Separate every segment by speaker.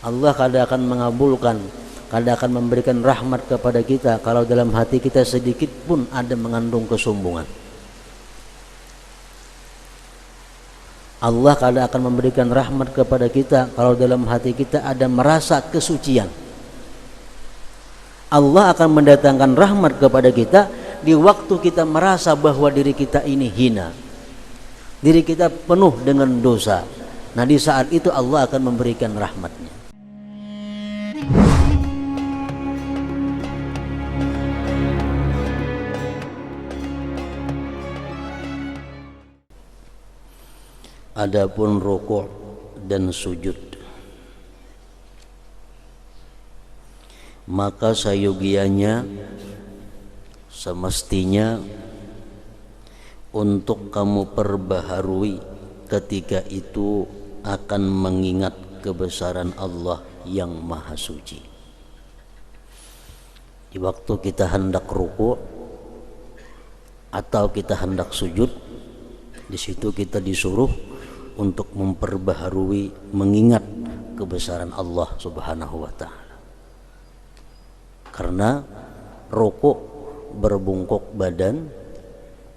Speaker 1: Allah kadang akan mengabulkan, kadang akan memberikan rahmat kepada kita kalau dalam hati kita sedikit pun ada mengandung kesombongan. Allah kadang akan memberikan rahmat kepada kita kalau dalam hati kita ada merasa kesucian. Allah akan mendatangkan rahmat kepada kita di waktu kita merasa bahwa diri kita ini hina, diri kita penuh dengan dosa. Nah, di saat itu Allah akan memberikan rahmatnya. Adapun rukuk dan sujud, maka sayogianya semestinya untuk kamu perbaharui ketika itu akan mengingat kebesaran Allah yang maha suci. Di waktu kita hendak rukuk atau kita hendak sujud, di situ kita disuruh untuk memperbaharui mengingat kebesaran Allah Subhanahu wa taala. Karena rukuk berbungkuk badan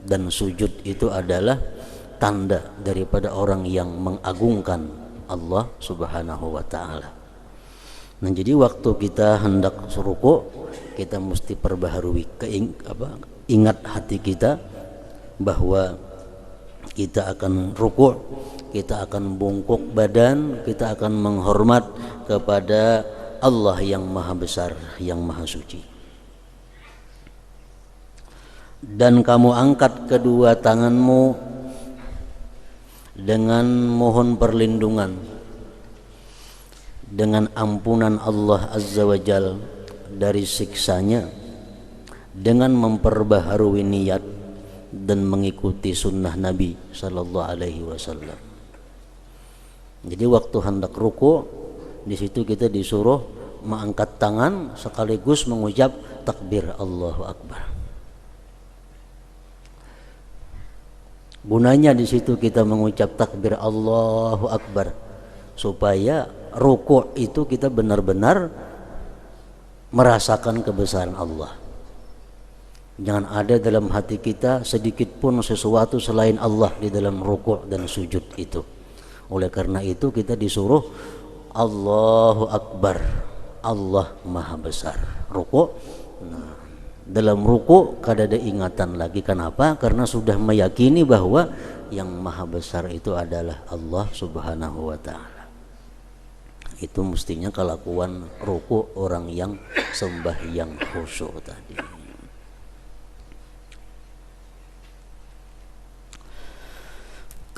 Speaker 1: dan sujud itu adalah tanda daripada orang yang mengagungkan Allah Subhanahu wa taala. Nah, jadi waktu kita hendak rukuk, kita mesti perbaharui ingat hati kita bahwa kita akan rukuk, kita akan bungkuk badan, kita akan menghormat kepada Allah yang maha besar, yang maha suci. Dan kamu angkat kedua tanganmu dengan mohon perlindungan, dengan ampunan Allah Azza wa Jal dari siksanya, dengan memperbaharui niat dan mengikuti sunnah Nabi Sallallahu Alaihi Wasallam. Jadi waktu hendak ruku, di situ kita disuruh mengangkat tangan sekaligus mengucap takbir Allahu Akbar. Gunanya di situ kita mengucap takbir Allahu Akbar supaya ruku itu kita benar-benar merasakan kebesaran Allah. Jangan ada dalam hati kita sedikit pun sesuatu selain Allah di dalam rukuk dan sujud itu. Oleh karena itu kita disuruh Allahu Akbar, Allah maha besar. Rukuk. Nah, dalam rukuk kada ada ingatan lagi. Kenapa? Karena sudah meyakini bahwa yang maha besar itu adalah Allah Subhanahu wa taala. Itu mestinya kelakuan rukuk orang yang sembahyang khusyuk tadi.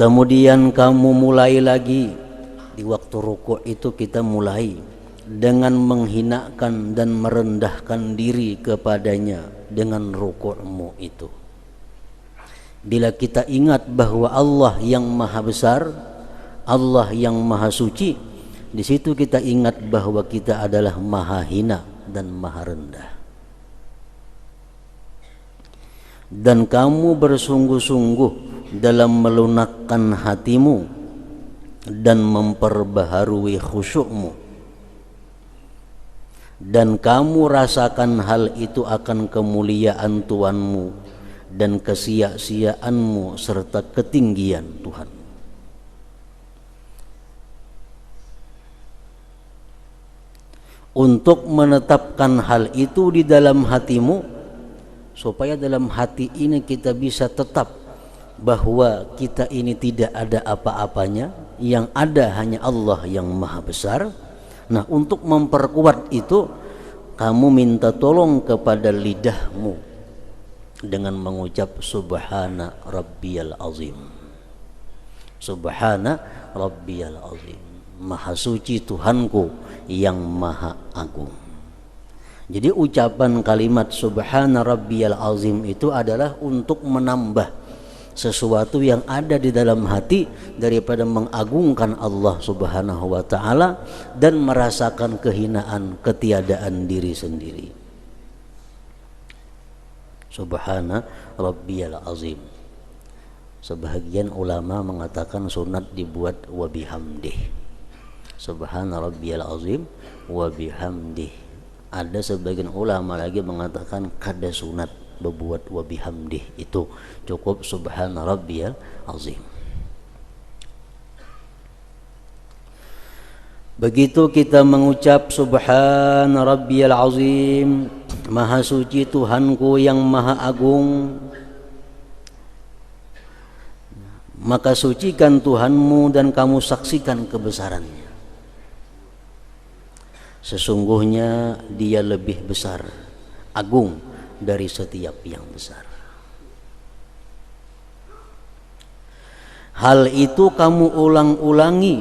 Speaker 1: Kemudian kamu mulai lagi di waktu rukuk itu, kita mulai dengan menghinakan dan merendahkan diri kepadanya dengan rukukmu itu. Bila kita ingat bahwa Allah yang maha besar, Allah yang maha suci, di situ kita ingat bahwa kita adalah maha hina dan maha rendah. Dan kamu bersungguh-sungguh dalam melunakkan hatimu dan memperbaharui khusyukmu, dan kamu rasakan hal itu akan kemuliaan Tuhanmu dan kesia-siaanmu serta ketinggian Tuhan. Untuk menetapkan hal itu di dalam hatimu, supaya dalam hati ini kita bisa tetap bahwa kita ini tidak ada apa-apanya, yang ada hanya Allah yang maha besar. Nah, untuk memperkuat itu, kamu minta tolong kepada lidahmu dengan mengucap Subhana Rabbiyal Azim. Subhana Rabbiyal Azim, maha suci Tuhanku yang maha agung. Jadi ucapan kalimat Subhana Rabbiyal Azim itu adalah untuk menambah sesuatu yang ada di dalam hati daripada mengagungkan Allah Subhanahu wa taala dan merasakan kehinaan, ketiadaan diri sendiri. Subhana Rabbiyal Azim. Sebahagian ulama mengatakan sunat dibuat wa bihamdih. Subhana rabbiyal azim wa bihamdih. Ada sebagian ulama lagi mengatakan kada sunat berbuat wa bihamdih, itu cukup subhana rabbiyal azim. Begitu kita mengucap subhana rabbiyal azim, maha suci Tuhanku yang maha agung, maka sucikan Tuhanmu dan kamu saksikan kebesarannya. Sesungguhnya dia lebih besar, agung dari setiap yang besar. Hal itu kamu ulang-ulangi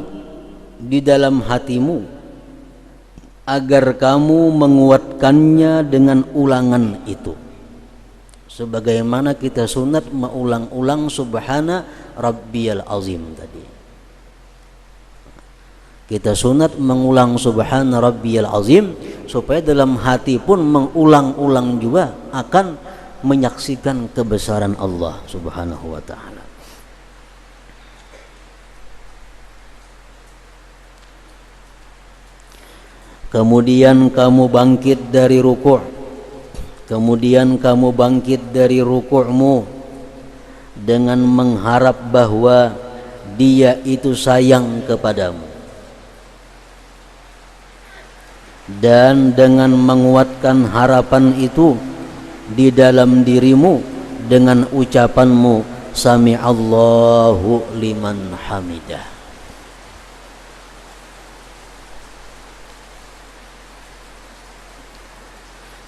Speaker 1: di dalam hatimu agar kamu menguatkannya dengan ulangan itu. Sebagaimana kita sunat mengulang-ulang subhana rabbiyal azim tadi. Kita sunat mengulang subhana rabbiyal azim supaya dalam hati pun mengulang-ulang juga akan menyaksikan kebesaran Allah Subhanahu wa taala. Kemudian kamu bangkit dari ruku'. Kemudian kamu bangkit dari ruku'mu dengan mengharap bahwa dia itu sayang kepadamu, dan dengan menguatkan harapan itu di dalam dirimu dengan ucapanmu sami'allahu liman hamidah.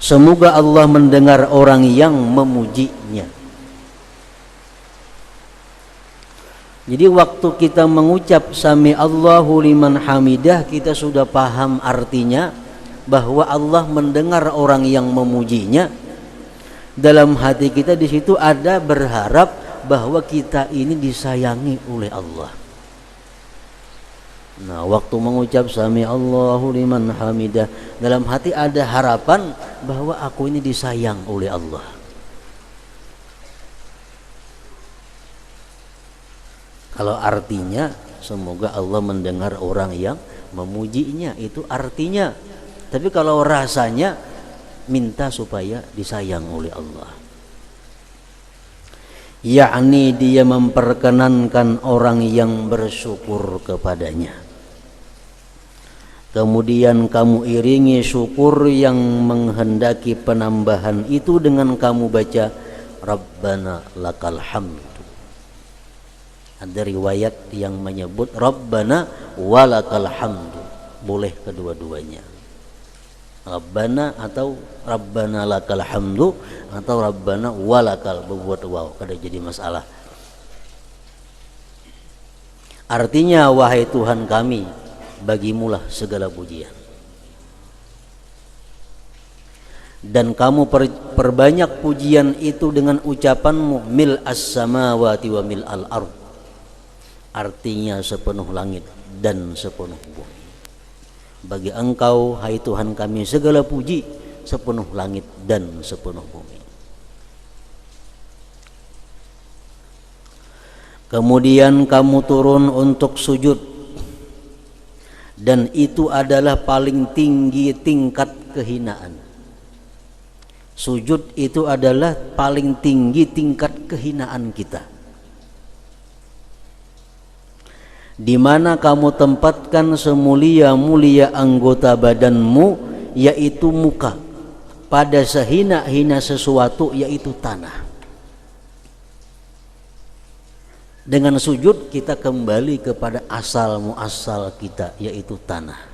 Speaker 1: Semoga Allah mendengar orang yang memujinya. Jadi waktu kita mengucap sami Allahu liman hamidah, kita sudah paham artinya bahwa Allah mendengar orang yang memujinya. Dalam hati kita di situ ada berharap bahwa kita ini disayangi oleh Allah. Nah, waktu mengucap sami Allahu liman hamidah, dalam hati ada harapan bahwa aku ini disayang oleh Allah. Kalau artinya semoga Allah mendengar orang yang memujinya, itu artinya. Tapi kalau rasanya minta supaya disayang oleh Allah, yakni dia memperkenankan orang yang bersyukur kepadanya. Kemudian kamu iringi syukur yang menghendaki penambahan itu dengan kamu baca Rabbana lakal hamdu. Ada riwayat yang menyebut Rabbana walakal hamdu. Boleh kedua-duanya, Rabbana atau Rabbana lakal hamdu atau Rabbana walakal, berbuat waw, kada jadi masalah. Artinya, wahai Tuhan kami, bagimulah segala pujian, dan kamu perbanyak pujian itu dengan ucapanmu mil as-samawati wa mil al-ard, artinya sepenuh langit dan sepenuh bumi. Bagi engkau, hai Tuhan kami, segala puji sepenuh langit dan sepenuh bumi. Kemudian kamu turun untuk sujud, dan itu adalah paling tinggi tingkat kehinaan. Sujud itu adalah paling tinggi tingkat kehinaan kita, di mana kamu tempatkan semulia-mulia anggota badanmu, yaitu muka, pada sehina-hina sesuatu, yaitu tanah. Dengan sujud kita kembali kepada asal muasal kita, yaitu tanah.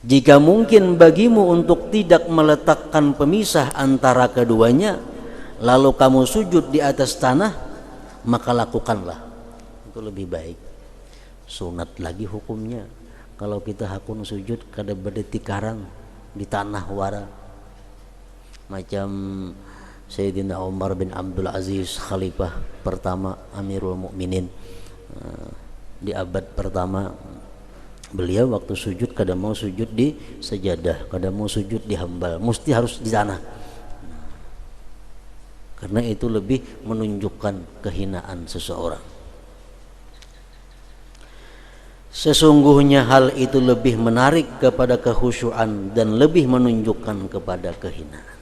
Speaker 1: Jika mungkin bagimu untuk tidak meletakkan pemisah antara keduanya, lalu kamu sujud di atas tanah, maka lakukanlah. Itu lebih baik. Sunat lagi hukumnya. Kalau kita hakun sujud kada berdeti karang di tanah wara, macam Sayyidina Umar bin Abdul Aziz, khalifah pertama Amirul Mukminin di abad pertama. Beliau waktu sujud kada mau sujud di sejadah, kada mau sujud di hambal, mesti harus di tanah. karena itu lebih menunjukkan kehinaan seseorang. Sesungguhnya hal itu lebih menarik kepada kekhusyuan dan lebih menunjukkan kepada kehinaan.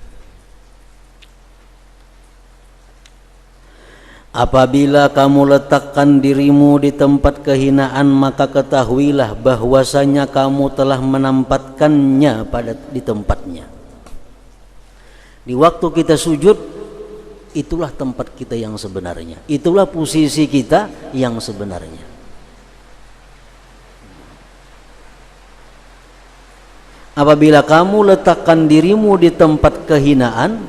Speaker 1: Apabila kamu letakkan dirimu di tempat kehinaan, maka ketahuilah bahwasanya kamu telah menempatkannya di tempatnya. Di waktu kita sujud, itulah tempat kita yang sebenarnya. Itulah posisi kita yang sebenarnya. Apabila kamu letakkan dirimu di tempat kehinaan,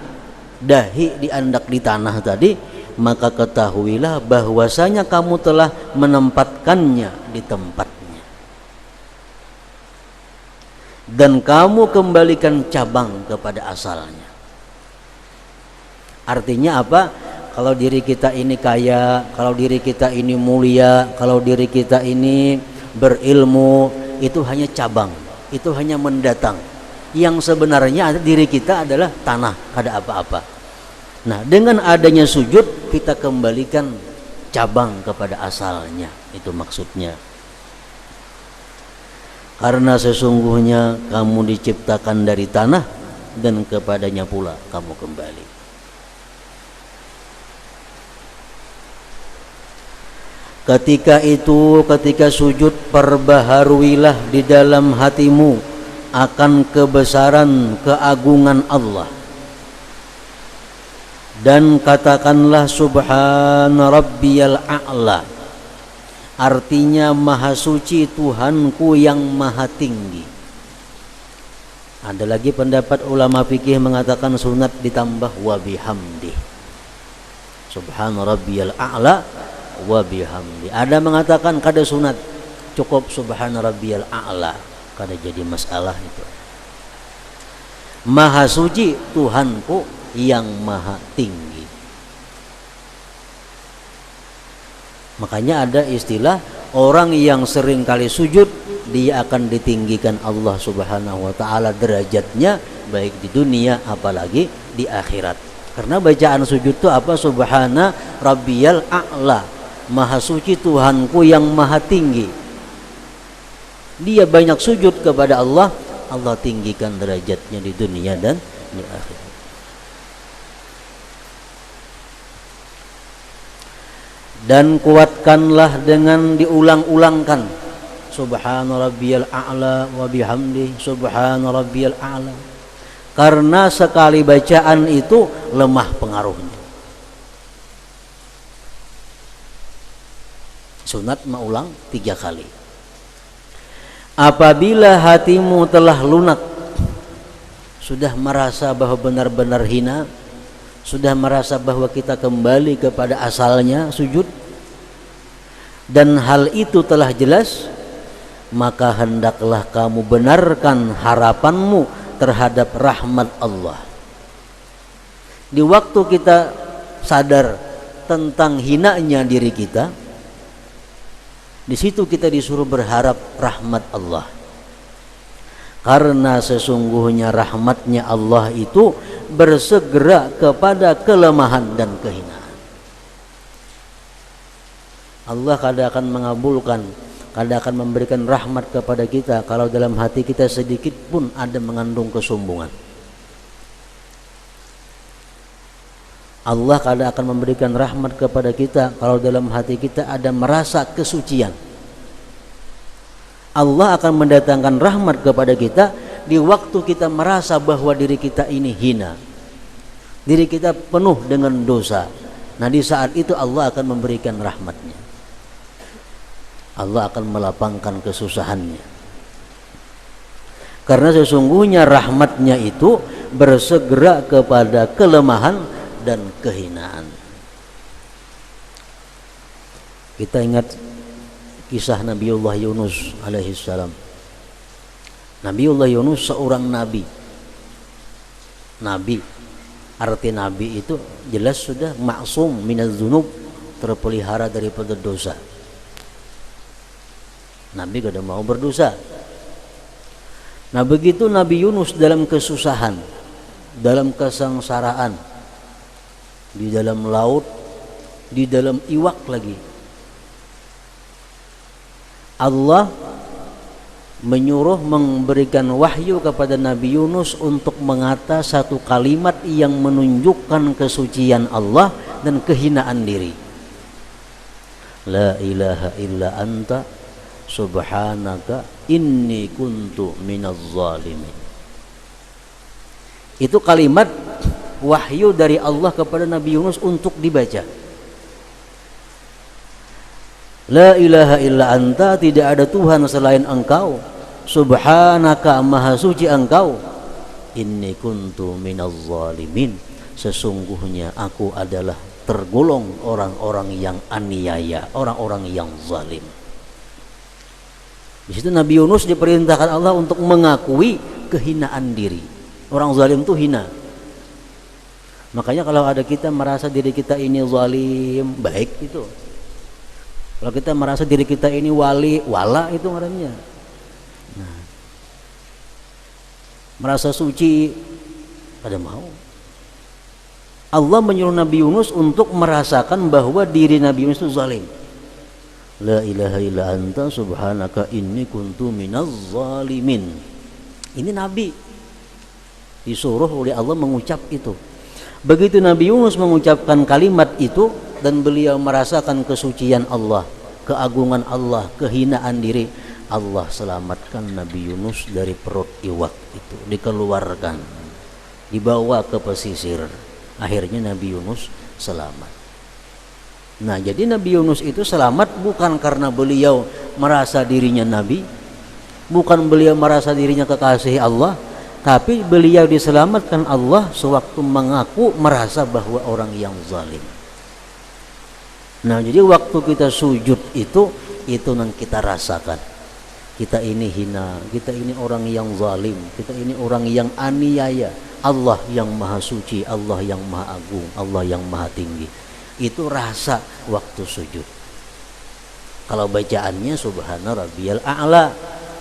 Speaker 1: dahi diandak di tanah tadi, maka ketahuilah bahwasanya kamu telah menempatkannya di tempatnya. Dan kamu kembalikan cabang kepada asalnya. Artinya apa? Kalau diri kita ini kaya, kalau diri kita ini mulia, kalau diri kita ini berilmu, itu hanya cabang, itu hanya mendatang. Yang sebenarnya diri kita adalah tanah, ada apa-apa. Nah, dengan adanya sujud kita kembalikan cabang kepada asalnya, itu maksudnya. Karena sesungguhnya kamu diciptakan dari tanah dan kepadanya pula kamu kembali. Ketika itu, ketika sujud, perbaharuilah di dalam hatimu akan kebesaran keagungan Allah. Dan katakanlah subhana rabbiyal a'la, artinya maha suci Tuhanku yang maha tinggi. Ada lagi pendapat ulama fikih mengatakan sunat ditambah wa bihamdi, subhana rabbiyal a'la wa bihamdi. Ada mengatakan kada sunat, cukup subhana rabbiyal a'la, kada jadi masalah itu. Maha suci Tuhanku yang maha tinggi. Makanya ada istilah orang yang sering kali sujud, dia akan ditinggikan Allah Subhanahu wa taala derajatnya, baik di dunia apalagi di akhirat. Karena bacaan sujud itu apa? Subhana rabbiyal a'la, maha suci Tuhanku yang maha tinggi. Dia banyak sujud kepada Allah, Allah tinggikan derajatnya di dunia dan di akhirat. Dan kuatkanlah dengan diulang-ulangkan subhana rabbiyal a'la wa bihamdi subhana rabbiyal a'la, karena sekali bacaan itu lemah pengaruhnya. Sunat mengulang 3 kali. Apabila hatimu telah lunak, sudah merasa bahwa benar-benar hina, sudah merasa bahwa kita kembali kepada asalnya sujud, dan hal itu telah jelas, maka hendaklah kamu benarkan harapanmu terhadap rahmat Allah. Di waktu kita sadar tentang hinanya diri kita, di situ kita disuruh berharap rahmat Allah. Karena sesungguhnya rahmatnya Allah itu bersegera kepada kelemahan dan kehinaan. Allah kadang akan mengabulkan, kadang akan memberikan rahmat kepada kita kalau dalam hati kita sedikit pun ada mengandung kesombongan. Allah kadang akan memberikan rahmat kepada kita kalau dalam hati kita ada merasa kesucian. Allah akan mendatangkan rahmat kepada kita di waktu kita merasa bahwa diri kita ini hina, diri kita penuh dengan dosa. Nah, di saat itu Allah akan memberikan rahmatnya. Allah akan melapangkan kesusahannya. Karena sesungguhnya rahmatnya itu bersegera kepada kelemahan dan kehinaan. Kita ingat kisah Nabiullah Yunus alaihissalam. Nabiullah Yunus seorang nabi. Nabi, arti nabi itu jelas sudah maksum minaz dzunub, terpelihara daripada dosa. Nabi kada mau berdosa. Nah, begitu Nabi Yunus dalam kesusahan, dalam kesengsaraan, di dalam laut, di dalam iwak lagi. Allah menyuruh memberikan wahyu kepada Nabi Yunus untuk mengata satu kalimat yang menunjukkan kesucian Allah dan kehinaan diri. La ilaha illa anta subhanaka inni kuntu minaz zalimin. Itu kalimat wahyu dari Allah kepada Nabi Yunus untuk dibaca. La ilaha illa anta, tidak ada Tuhan selain engkau, subhanaka, maha suci engkau, inni kuntu minaz zalimin, sesungguhnya aku adalah tergolong orang-orang yang aniaya, orang-orang yang zalim. Di situ Nabi Yunus diperintahkan Allah untuk mengakui kehinaan diri. Orang zalim itu hina. Makanya kalau ada kita merasa diri kita ini zalim, baik itu. Kalau kita merasa diri kita ini wala itu ngarannya. Nah, merasa suci, ada mau. Allah menyuruh Nabi Yunus untuk merasakan bahwa diri Nabi Yunus itu zalim. La ilaha illa anta subhanaka inni kuntu minaz zalimin. Ini Nabi disuruh oleh Allah mengucap itu. Begitu Nabi Yunus mengucapkan kalimat itu dan beliau merasakan kesucian Allah, keagungan Allah, kehinaan diri, Allah selamatkan Nabi Yunus dari perut iwak itu, dikeluarkan, dibawa ke pesisir. Akhirnya Nabi Yunus selamat. Nah, jadi Nabi Yunus itu selamat bukan karena beliau merasa dirinya Nabi, bukan beliau merasa dirinya kekasih Allah, tapi beliau diselamatkan Allah sewaktu mengaku merasa bahwa orang yang zalim. Nah, jadi waktu kita sujud itu yang kita rasakan. Kita ini hina, kita ini orang yang zalim, kita ini orang yang aniaya. Allah yang maha suci, Allah yang maha agung, Allah yang maha tinggi. Itu rasa waktu sujud. Kalau bacaannya subhana rabbiyal a'la,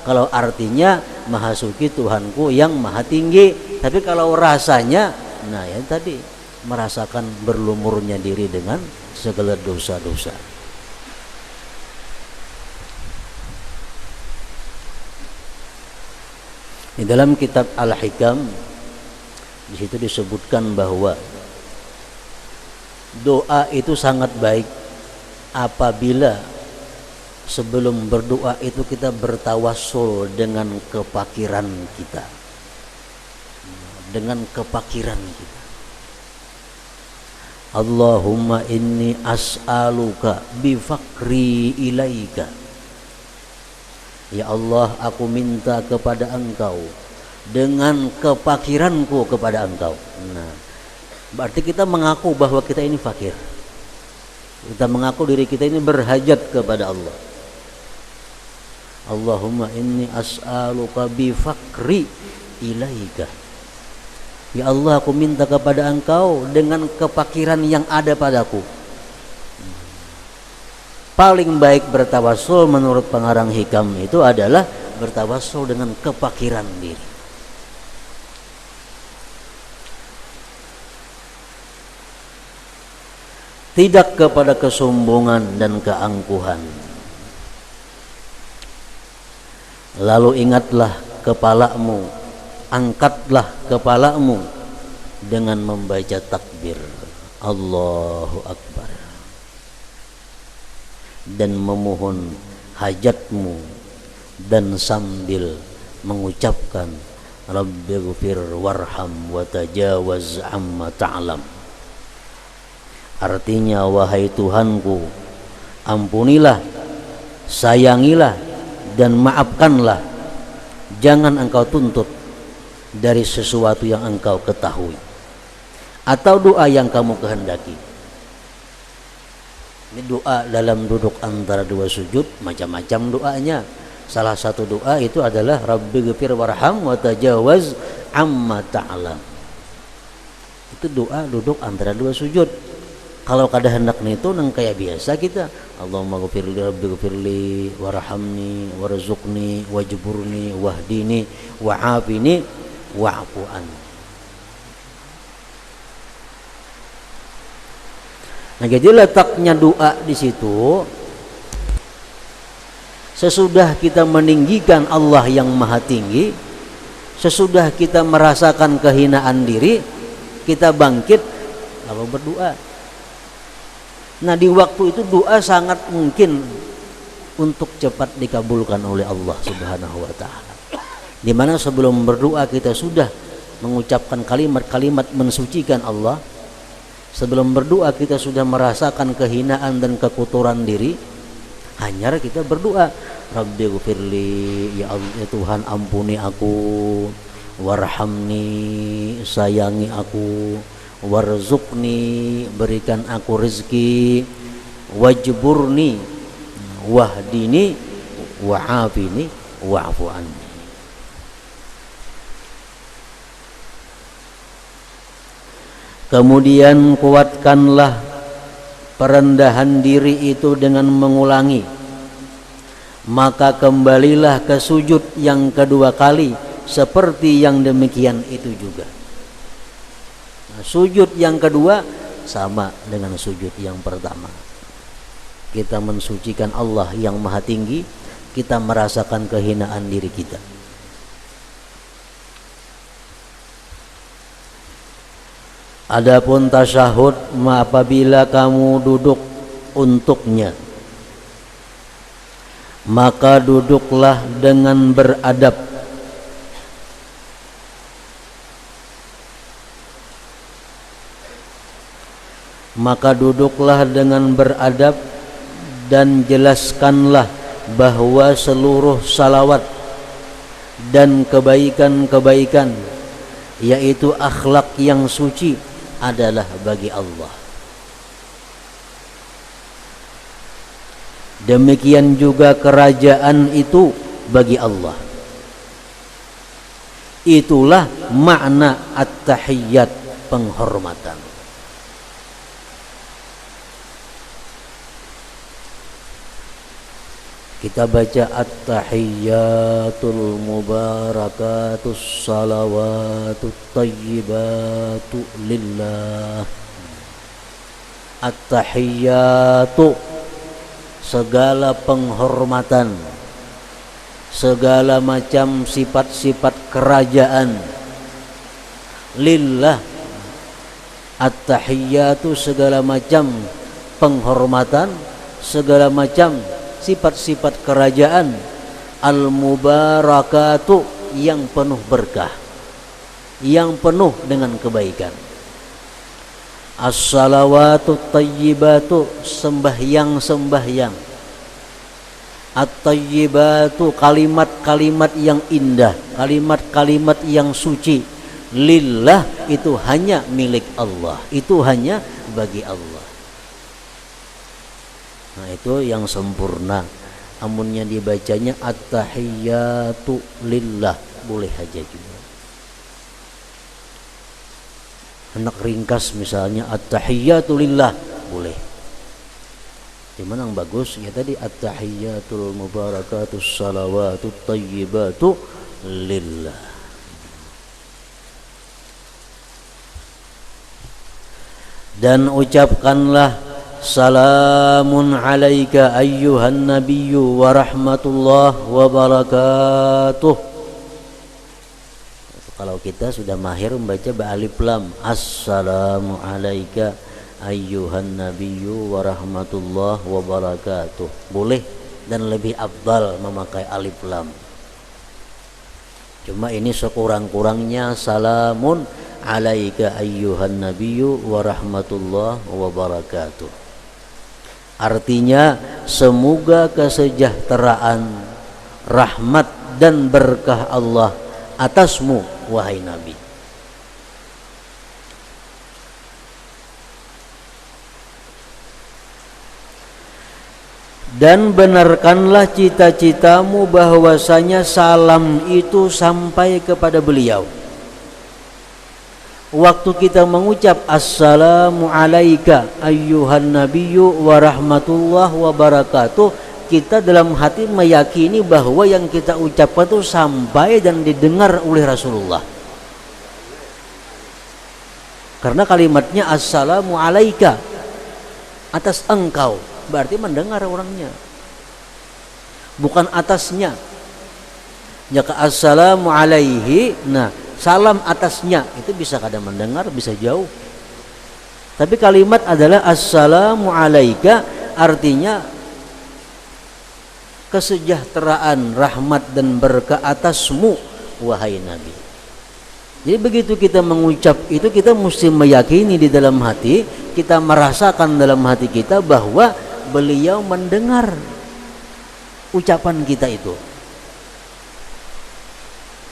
Speaker 1: kalau artinya maha suci Tuhanku yang maha tinggi. Tapi kalau rasanya, nah ya tadi, merasakan berlumurnya diri dengan segala dosa-dosa. Di dalam kitab Al-Hikam, di situ disebutkan bahwa doa itu sangat baik apabila sebelum berdoa itu kita bertawassul dengan kepakiran kita, dengan kepakiran kita. Allahumma inni as'aluka bifakri ilaika. Ya Allah, aku minta kepada Engkau dengan kepakiranku kepada Engkau. Nah, berarti kita mengaku bahwa kita ini fakir. Kita mengaku diri kita ini berhajat kepada Allah. Allahumma inni as'aluka bifakri ilaika. Ya Allah, aku minta kepada Engkau dengan kepakiran yang ada padaku. Paling baik bertawassul menurut pengarang hikam itu adalah bertawassul dengan kepakiran diri. Tidak kepada kesombongan dan keangkuhan. Lalu ingatlah kepalamu, angkatlah kepalamu dengan membaca takbir Allahu Akbar, dan memohon hajatmu, dan sambil mengucapkan Rabbighfir warham wa tajawaz amma ta'lam. Artinya, wahai Tuhanku, ampunilah, sayangilah, dan maafkanlah. Jangan Engkau tuntut dari sesuatu yang Engkau ketahui atau doa yang kamu kehendaki. Ini doa dalam duduk antara dua sujud, macam-macam doanya. Salah satu doa itu adalah Rabbighfir warham wa tajawaz amma ta'lam. Itu doa duduk antara dua sujud. Kalau kada hendak itu nang kayak biasa kita, Allahumma ghfirli rabbighfirli warhamni warzuqni wajburni wahdini wa'afini wa'fu anni. Nah, jadi letaknya doa di situ, sesudah kita meninggikan Allah yang maha tinggi, sesudah kita merasakan kehinaan diri, kita bangkit lalu berdoa. Nah, di waktu itu doa sangat mungkin untuk cepat dikabulkan oleh Allah Subhanahu wa taala. Di mana sebelum berdoa kita sudah mengucapkan kalimat-kalimat mensucikan Allah. Sebelum berdoa kita sudah merasakan kehinaan dan kekotoran diri. Hanya kita berdoa, Rabbighfirli, ya Allah, ya Tuhan ampuni aku, warhamni, sayangi aku, warzuqni, berikan aku rezeki, wajburni, wahdini, wa'afini, wa'fu anni. Kemudian kuatkanlah perendahan diri itu dengan mengulangi, maka kembalilah ke sujud yang kedua kali seperti yang demikian itu juga. Nah, sujud yang kedua sama dengan sujud yang pertama. Kita mensucikan Allah yang maha tinggi, kita merasakan kehinaan diri kita. Adapun tasyahud, apabila kamu duduk untuknya, maka duduklah dengan beradab. Maka duduklah dengan beradab dan jelaskanlah bahwa seluruh salawat dan kebaikan-kebaikan, yaitu akhlak yang suci, adalah bagi Allah. Demikian juga kerajaan itu bagi Allah. Itulah makna at-tahiyyat, penghormatan. Kita baca at-tahiyyatul mubarakatus salawatut tayyibatu lillah. At-tahiyyatu, segala penghormatan, segala macam sifat-sifat kerajaan, lillah. At-tahiyyatu, segala macam penghormatan, segala macam sifat-sifat kerajaan, al-mubarakatu, yang penuh berkah, yang penuh dengan kebaikan. As-salawatu tayyibatu, sembahyang-sembahyang. At-tayyibatu, kalimat-kalimat yang indah, kalimat-kalimat yang suci. Lillah, itu hanya milik Allah, itu hanya bagi Allah. Nah, itu yang sempurna. Amunnya dibacanya at-tahiyyatu lillah, boleh aja juga. Anak ringkas misalnya at-tahiyyatu lillah, boleh. Cuman yang bagus ya tadi at-tahiyyatul mubarakatus salawatut tayyibatu lillah. Dan ucapkanlah salamun alaika ayyuhan nabiyyu wa rahmatullah wa barakatuh. Kalau kita sudah mahir membaca ba'alif lam, assalamu alaika ayyuhan nabiyyu wa rahmatullah wa barakatuh. Boleh dan lebih afdal memakai alif lam. Cuma ini sekurang-kurangnya salamun alaika ayyuhan nabiyyu wa rahmatullah wa barakatuh. Artinya semoga kesejahteraan, rahmat dan berkah Allah atasmu wahai Nabi. Dan benarkanlah cita-citamu bahwasanya salam itu sampai kepada beliau. Waktu kita mengucap assalamu alaika ayyuhan nabiyyu wa rahmatullah wa barakatuh, kita dalam hati meyakini bahwa yang kita ucapkan itu sampai dan didengar oleh Rasulullah. Karena kalimatnya assalamu alaika, Atas engkau berarti mendengar orangnya, bukan atasnya. Jika assalamu alaihi, nah salam atasnya itu bisa kadang mendengar, bisa jauh. Tapi kalimat adalah assalamu alaika, artinya kesejahteraan, rahmat dan berkah atasmu wahai Nabi. Jadi begitu kita mengucap itu, kita mesti meyakini di dalam hati, kita merasakan dalam hati kita bahwa beliau mendengar ucapan kita itu.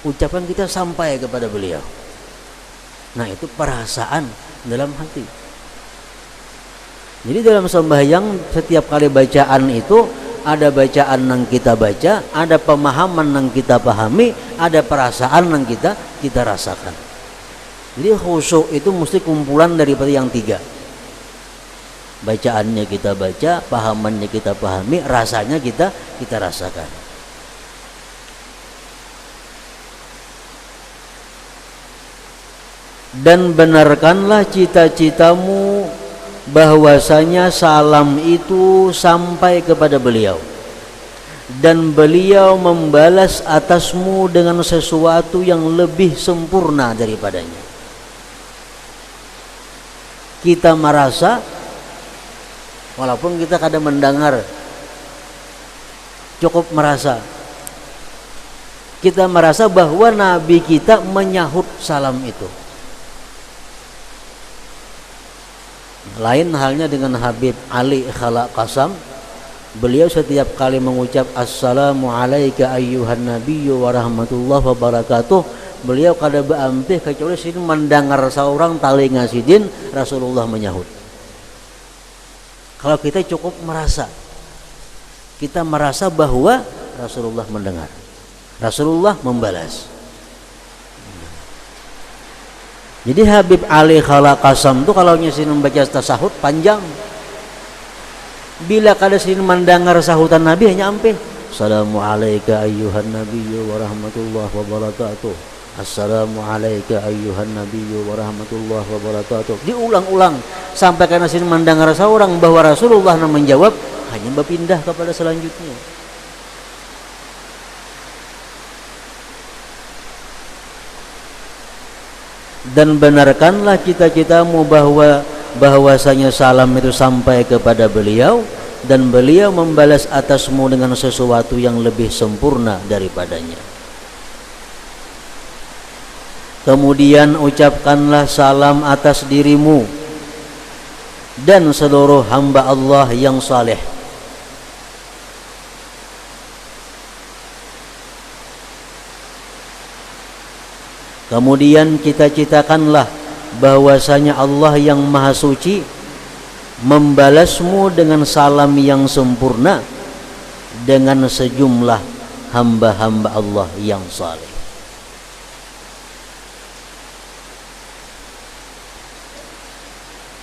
Speaker 1: Ucapan kita sampai kepada beliau. Nah, itu perasaan dalam hati. Jadi dalam sembahyang setiap kali bacaan itu ada bacaan yang kita baca, ada pemahaman yang kita pahami, ada perasaan yang kita rasakan. Jadi khusyuk itu mesti kumpulan daripada yang tiga. Bacaannya kita baca, pahamannya kita pahami, rasanya kita rasakan. Dan benarkanlah cita-citamu bahwasanya salam itu sampai kepada beliau dan beliau membalas atasmu dengan sesuatu yang lebih sempurna daripadanya. Kita merasa, walaupun kita kadang mendengar, cukup merasa, kita merasa bahwa Nabi kita menyahut salam itu. Lain halnya dengan Habib Ali Khala Qasam. Beliau setiap kali mengucap assalamu alayka ayyuhan nabiyyu wa rahmatullahi wa barakatuh, beliau kada beampih kecuali sini mendengar seorang talinga sidin Rasulullah menyahut. Kalau kita cukup merasa, kita merasa bahwa Rasulullah mendengar, Rasulullah membalas. Jadi Habib Ali Khala Qasam itu kalau nyesin membaca tasahud panjang. Bila kada sin mendengar sahutan Nabi hanya ampe assalamu alayka ayyuhan nabiyyu wa rahmatullahi wa barakatuh, assalamu alayka ayyuhan nabiyyu wa rahmatullahi wa barakatuh. Diulang-ulang sampai karena sin mendengar seorang bahwa Rasulullah menjawab, hanya berpindah kepada selanjutnya. Dan benarkanlah cita-citamu bahwasanya salam itu sampai kepada beliau dan beliau membalas atasmu dengan sesuatu yang lebih sempurna daripadanya. Kemudian ucapkanlah salam atas dirimu dan seluruh hamba Allah yang saleh. Kemudian cita-citakanlah bahwasanya Allah yang Maha Suci membalasmu dengan salam yang sempurna dengan sejumlah hamba-hamba Allah yang saleh.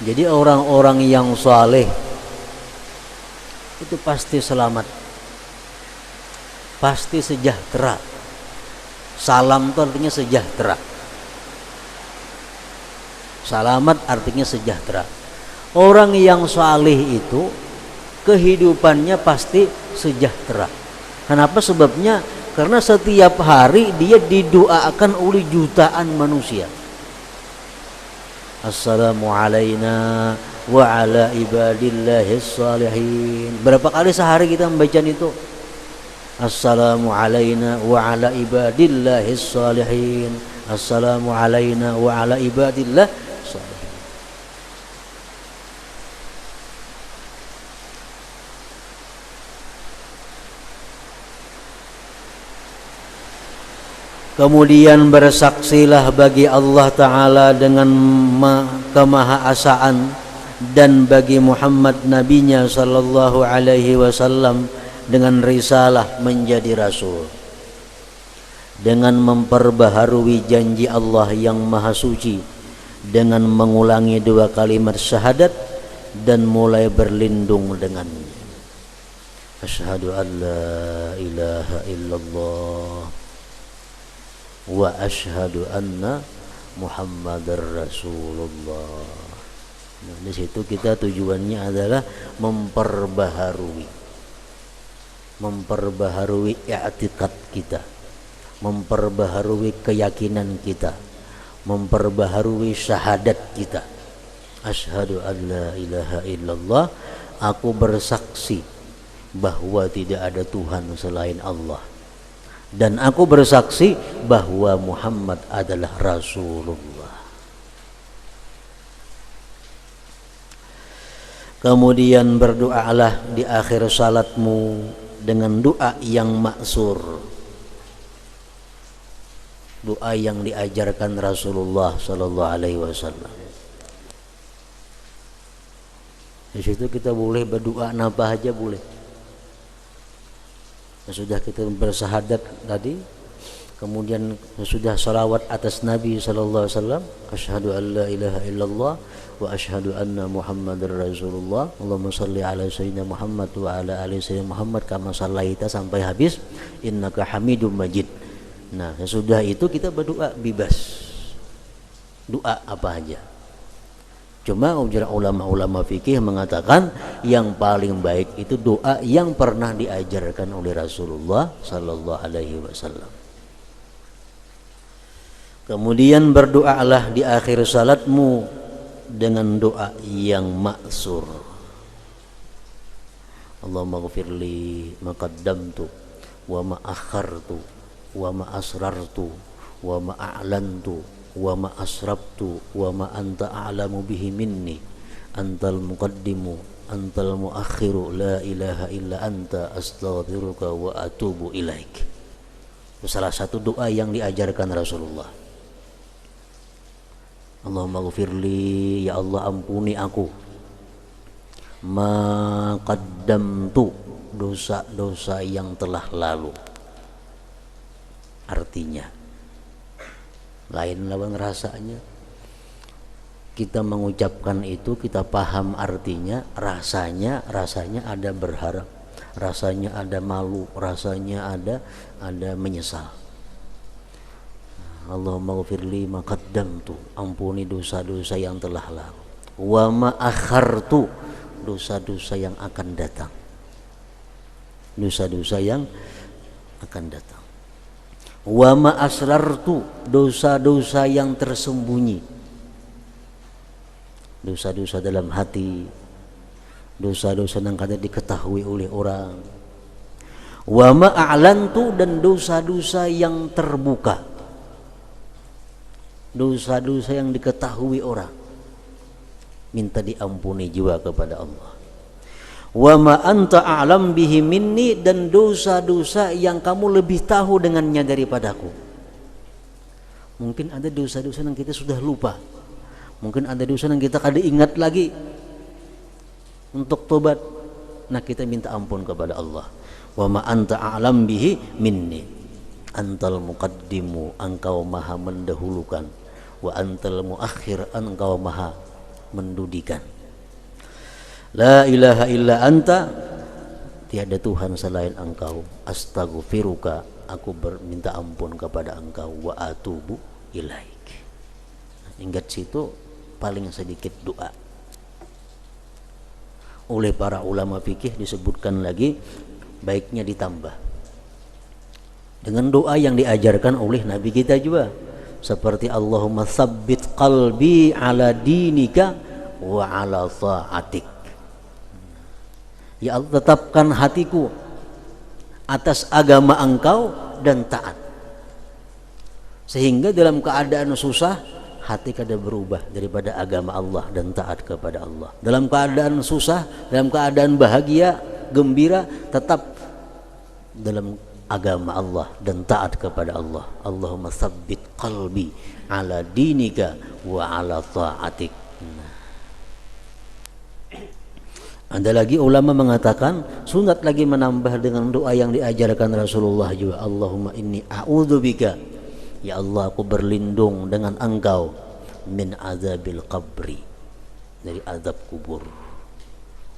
Speaker 1: Jadi orang-orang yang saleh itu pasti selamat, pasti sejahtera. Salam itu artinya sejahtera. Selamat artinya sejahtera. Orang yang saleh itu kehidupannya pasti sejahtera. Kenapa? Sebabnya karena setiap hari dia didoakan oleh jutaan manusia. Assalamu alayna wa ala ibadillahis salihin. Berapa kali sehari kita membaca itu? Assalamu alayna wa ala ibadillahis salihin. Assalamu alayna wa ala ibadillah salihin. Kemudian bersaksilah bagi Allah Ta'ala dengan kemahaasaan dan bagi Muhammad nabinya sallallahu alaihi wasallam dengan risalah menjadi rasul, dengan memperbaharui janji Allah yang maha suci dengan mengulangi 2 kalimat syahadat dan mulai berlindung dengannya. Asyhadu an la ilaha illallah wa asyhadu anna Muhammadar Rasulullah. Nah, di situ kita tujuannya adalah memperbaharui i'tikad kita, memperbaharui keyakinan kita, memperbaharui syahadat kita. Asyhadu an la ilaha illallah, aku bersaksi bahwa tidak ada Tuhan selain Allah, dan aku bersaksi bahwa Muhammad adalah Rasulullah. Kemudian berdoalah di akhir salatmu dengan doa yang maksur, doa yang diajarkan Rasulullah sallallahu alaihi wasallam. Di situ kita boleh berdoa apa aja boleh. Sudah kita bersyahadat tadi, kemudian sudah salawat atas Nabi sallallahu alaihi wasallam, asyhadu an la ilaha illallah wa asyhadu anna Muhammadar Rasulullah, Allahumma shalli ala sayyidina Muhammad wa ala ali sayyidina Muhammad kama shallaita sampai habis, innaka Hamidum Majid. Nah, sesudah itu kita berdoa bebas, doa apa aja. Cuma ulama-ulama fikih mengatakan yang paling baik itu doa yang pernah diajarkan oleh Rasulullah sallallahu alaihi wasallam. Kemudian berdoalah di akhir salatmu dengan doa yang maksur. Allahumma ghfirli ma qaddamtu wa ma akhartu wa ma asrartu wa ma a'lantu wa ma asrabtu wa ma anta a'lamu bihi minni antal muqaddimu antal muakhiru la ilaha illa anta astaghfiruka wa atubu ilaik. Itu salah satu doa yang diajarkan Rasulullah. Allahumma ghfirli, ya Allah ampuni aku, ma qaddamtu, dosa-dosa yang telah lalu. Artinya lain lawan rasanya. Kita mengucapkan itu, kita paham artinya, rasanya ada berharap, rasanya ada malu, rasanya ada menyesal. Allahumma ghfirli ma qaddamtu, ampuni dosa-dosa yang telah lalu, wa ma akhartu, dosa-dosa yang akan datang, dosa-dosa yang akan datang, wa ma asrartu, dosa-dosa yang tersembunyi, dosa-dosa dalam hati, dosa-dosa yang kadang diketahui oleh orang, wa ma a'lantu, dan dosa-dosa yang terbuka, dosa-dosa yang diketahui orang, minta diampuni juga kepada Allah. Wa ma anta a'lam bihi minni, dan dosa-dosa yang kamu lebih tahu dengannya daripadaku. Mungkin ada dosa-dosa yang kita sudah lupa, mungkin ada dosa yang kita kada ingat lagi untuk tobat. Nah, kita minta ampun kepada Allah. Wa ma anta a'lam bihi minni, antal muqaddimu, engkau maha mendahulukan, wa antal muakhir, engkau maha mendudikan. La ilaha illa anta, tiada Tuhan selain engkau, astaghfiruka, aku berminta ampun kepada engkau, wa atubu ilaik. Ingat situ paling sedikit doa. Oleh para ulama fikih disebutkan lagi, baiknya ditambah dengan doa yang diajarkan oleh Nabi kita juga, seperti Allahumma tsabbit qalbi ala dinika wa ala ta'atik. Ya Allah, tetapkan hatiku atas agama engkau dan taat. Sehingga dalam keadaan susah, hati kada berubah daripada agama Allah dan taat kepada Allah. Dalam keadaan susah, dalam keadaan bahagia, gembira, tetap dalam agama Allah dan taat kepada Allah. Allahumma tsabbit qalbi ala dinika wa ala ta'atik. Ada lagi ulama mengatakan sunat lagi menambah dengan doa yang diajarkan Rasulullah juga. Allahumma inni a'udzubika, ya Allah aku berlindung dengan engkau, min azabil qabri, dari azab kubur,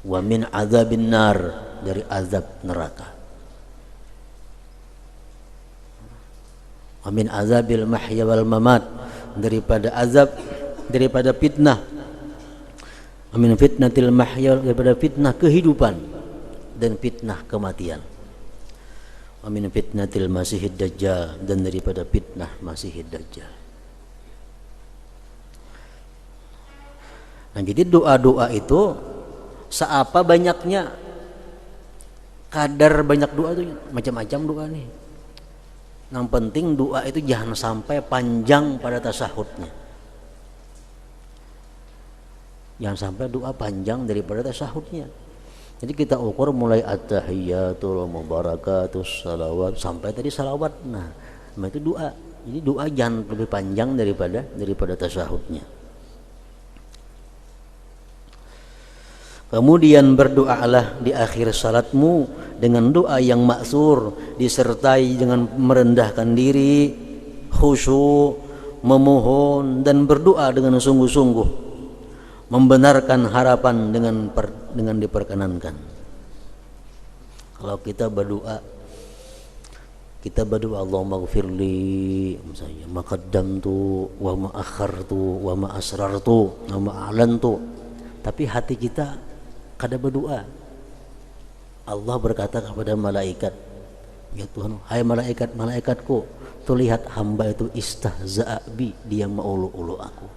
Speaker 1: wa min azabin nar, dari azab neraka, wa min azabil mahya wal mamat, daripada azab, daripada fitnah Wa min fitnatil mahya, daripada fitnah kehidupan dan fitnah kematian. Wa min fitnatil masihid dajjal, dan daripada fitnah masihid dajjal. Nah, jadi doa-doa itu seapa banyaknya, kadar banyak doa itu macam-macam doa nih. Yang penting doa itu jangan sampai panjang pada tasahudnya. Jangan sampai doa panjang daripada tasahudnya. Jadi kita ukur mulai at-tahiyyatul mubarakatus salawat sampai tadi salawat. Nah, itu doa. Jadi doa jangan lebih panjang daripada tasahudnya. Kemudian berdoalah di akhir salatmu dengan doa yang maksur, disertai dengan merendahkan diri, khusyuk, memohon dan berdoa dengan sungguh-sungguh, membenarkan harapan dengan diperkenankan. Kalau kita berdoa Allahumma ghfirli, misalnya ma qaddamtu wa ma akhartu wa ma asrartu wa ma a'lantu, tapi hati kita kada berdoa. Allah berkata kepada malaikat, ya Tuhan, hai malaikatku, tuh lihat hamba itu istahza'a bi, dia mengulu-ulu aku.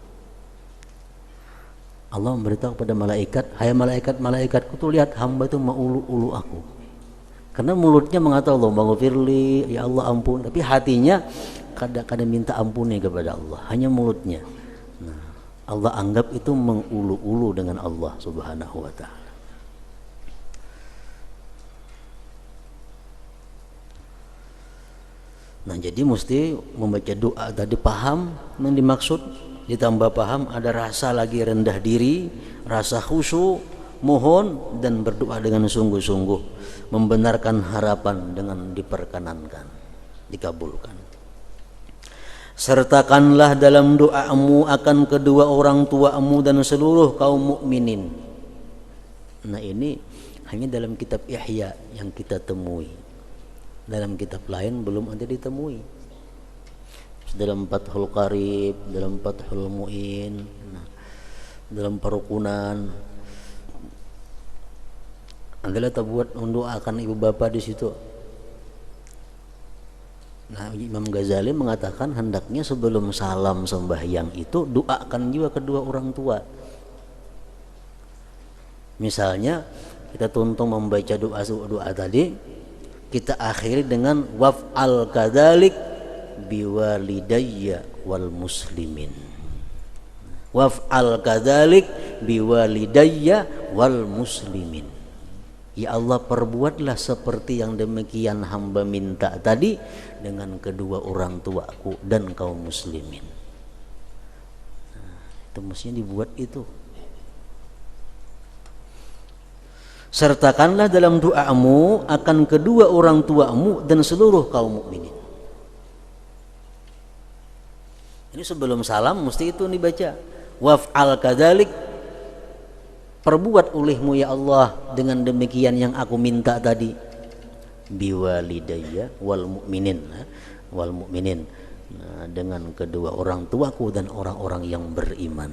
Speaker 1: Allah memberitahu kepada malaikat, hai malaikatku, tuh lihat hamba itu mengulu-ulu aku. Karena mulutnya mengatakan Allah maghfirli, ya Allah ampun, tapi hatinya kadang-kadang minta ampuni kepada Allah, hanya mulutnya. Nah, Allah anggap itu mengulu-ulu dengan Allah Subhanahu wa ta'ala. Nah, jadi mesti membaca doa tadi paham yang dimaksud, ditambah paham ada rasa lagi rendah diri, rasa khusyuk, mohon dan berdoa dengan sungguh-sungguh, membenarkan harapan dengan diperkenankan, dikabulkan. Sertakanlah dalam doamu akan kedua orang tuamu dan seluruh kaum mukminin. Nah, ini hanya dalam kitab Ihya yang kita temui. Dalam kitab lain belum ada ditemui. Dalam Fathul Qarib, dalam Fathul Mu'in, dalam Parukunan, adalah buat mendoakan ibu bapa di situ. Nah, Imam Ghazali mengatakan hendaknya sebelum salam sembahyang itu doakan juga kedua orang tua. Misalnya kita tuntung membaca doa tadi, kita akhiri dengan waf'al kadzalik biwalidayya wal muslimin. Waf'al kadzalik biwalidayya wal muslimin. Ya Allah, perbuatlah seperti yang demikian hamba minta tadi dengan kedua orang tuaku dan kaum muslimin. Nah, itu mestinya dibuat itu. Sertakanlah dalam doamu akan kedua orang tuamu dan seluruh kaum mukminin. Ini sebelum salam mesti itu dibaca. Waf'al kadzalik, perbuat olehmu ya Allah dengan demikian yang aku minta tadi. Biwalidayya wal mukminin, nah, dengan kedua orang tuaku dan orang-orang yang beriman.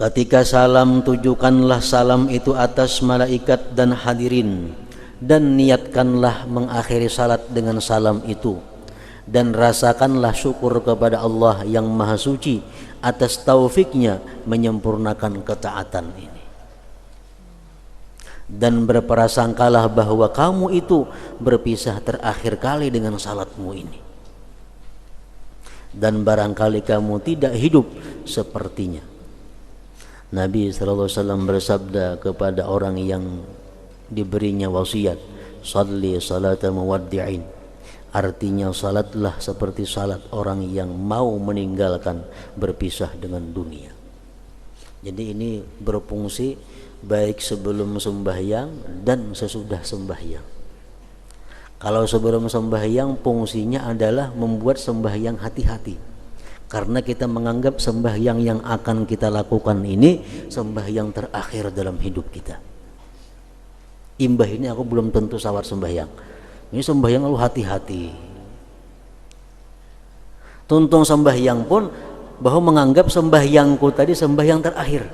Speaker 1: Ketika salam, tujukanlah salam itu atas malaikat dan hadirin, dan niatkanlah mengakhiri salat dengan salam itu, dan rasakanlah syukur kepada Allah yang Maha Suci atas taufiknya menyempurnakan ketaatan ini, dan berprasangkalah bahwa kamu itu berpisah terakhir kali dengan salatmu ini, dan barangkali kamu tidak hidup sepertinya. Nabi SAW bersabda kepada orang yang diberinya wasiat, salli salata muwaddi'in, artinya salatlah seperti salat orang yang mau meninggalkan, berpisah dengan dunia. Jadi ini berfungsi baik sebelum sembahyang dan sesudah sembahyang. Kalau sebelum sembahyang fungsinya adalah membuat sembahyang hati-hati, karena kita menganggap sembahyang yang akan kita lakukan ini sembahyang terakhir dalam hidup kita. Imbah ini aku belum tentu sawar sembahyang. Ini sembahyang lalu hati-hati. Tuntung sembahyang pun bahwa menganggap sembahyangku tadi sembahyang terakhir.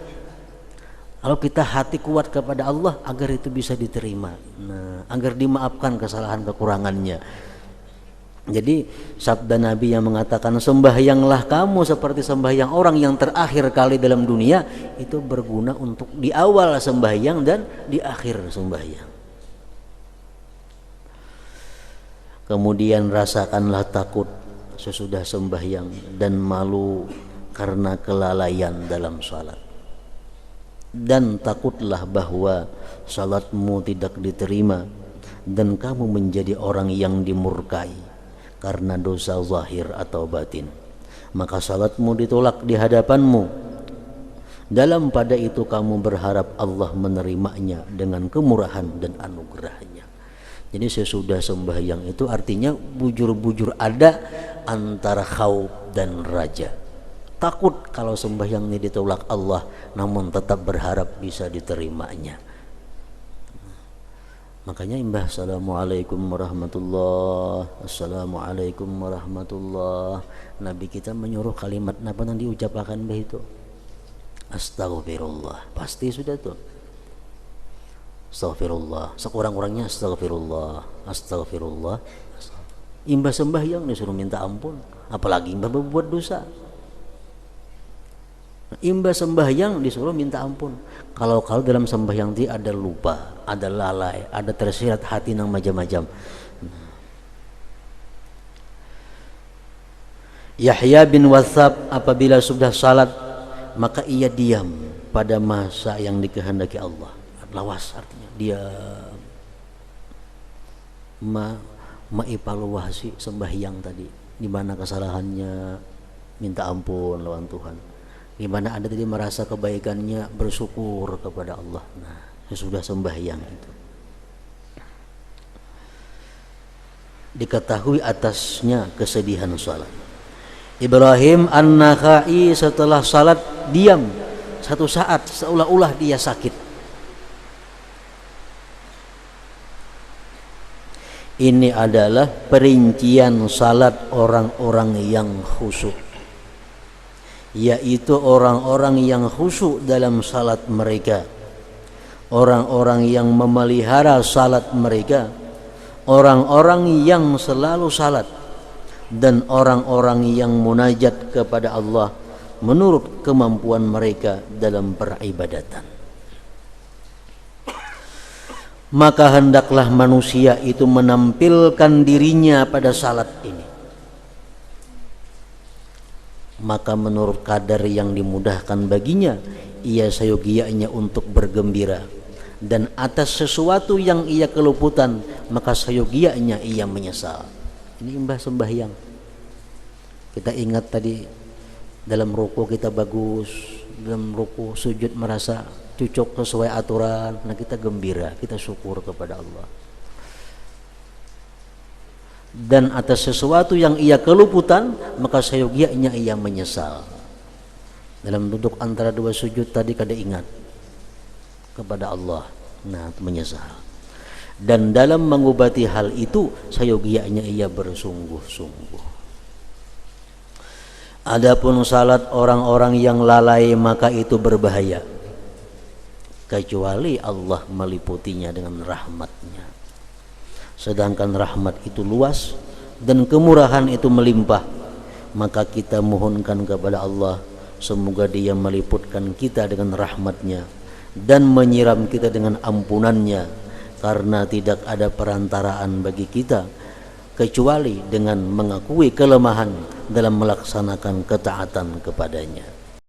Speaker 1: Kalau kita hati kuat kepada Allah agar itu bisa diterima, agar dimaafkan kesalahan kekurangannya. Jadi sabda Nabi yang mengatakan sembahyanglah kamu seperti sembahyang orang yang terakhir kali dalam dunia, itu berguna untuk di awal sembahyang dan di akhir sembahyang. Kemudian rasakanlah takut sesudah sembahyang dan malu karena kelalaian dalam salat. Dan takutlah bahwa salatmu tidak diterima dan kamu menjadi orang yang dimurkai karena dosa zahir atau batin. Maka salatmu ditolak di hadapanmu. Dalam pada itu kamu berharap Allah menerimanya dengan kemurahan dan anugerahnya. Jadi sesudah sembahyang itu artinya bujur-bujur ada antara khauf dan raja. Takut kalau sembahyang ini ditolak Allah, namun tetap berharap bisa diterimanya. Makanya imbah assalamualaikum warahmatullah, assalamualaikum warahmatullah. Nabi kita menyuruh kalimat apa yang diucapkan begitu? Astaghfirullah. Pasti sudah tuh. Astaghfirullah, sekurang-kurangnya astaghfirullah, astaghfirullah. Imbah sembahyang disuruh minta ampun, apalagi imbah berbuat dosa. Imbah sembahyang disuruh minta ampun. Kalau dalam sembahyang dia ada lupa, ada lalai, ada tersirat hati nang macam-macam. Yahya bin Wathab apabila sudah salat maka ia diam pada masa yang dikehendaki Allah. Lawas artinya dia mengevaluasi sembahyang tadi, di mana kesalahannya minta ampun lawan Tuhan, di mana ada tadi merasa kebaikannya bersyukur kepada Allah. Nah, sesudah sembahyang itu diketahui atasnya kesedihan salat. Ibrahim An-Nakhai setelah salat diam satu saat seolah-olah dia sakit. Ini adalah perincian salat orang-orang yang khusyuk, yaitu orang-orang yang khusyuk dalam salat mereka, orang-orang yang memelihara salat mereka, orang-orang yang selalu salat, dan orang-orang yang munajat kepada Allah menurut kemampuan mereka dalam peribadatan. Maka hendaklah manusia itu menampilkan dirinya pada salat ini. Maka menurut kadar yang dimudahkan baginya, ia sayogianya untuk bergembira, dan atas sesuatu yang ia keluputan, maka sayogianya ia menyesal. Ini imbah sembahyang. Kita ingat tadi dalam ruku kita bagus, dalam ruku sujud merasa cocok sesuai aturan, nah kita gembira, kita syukur kepada Allah. Dan atas sesuatu yang ia keluputan, maka sayogianya ia menyesal. Dalam duduk antara dua sujud tadi kada ingat kepada Allah, nah menyesal. Dan dalam mengobati hal itu, sayogianya ia bersungguh-sungguh. Adapun salat orang-orang yang lalai maka itu berbahaya, kecuali Allah meliputinya dengan rahmatnya. Sedangkan rahmat itu luas dan kemurahan itu melimpah, maka kita mohonkan kepada Allah semoga Dia meliputkan kita dengan rahmatnya dan menyiram kita dengan ampunannya, karena tidak ada perantaraan bagi kita kecuali dengan mengakui kelemahan dalam melaksanakan ketaatan kepadanya.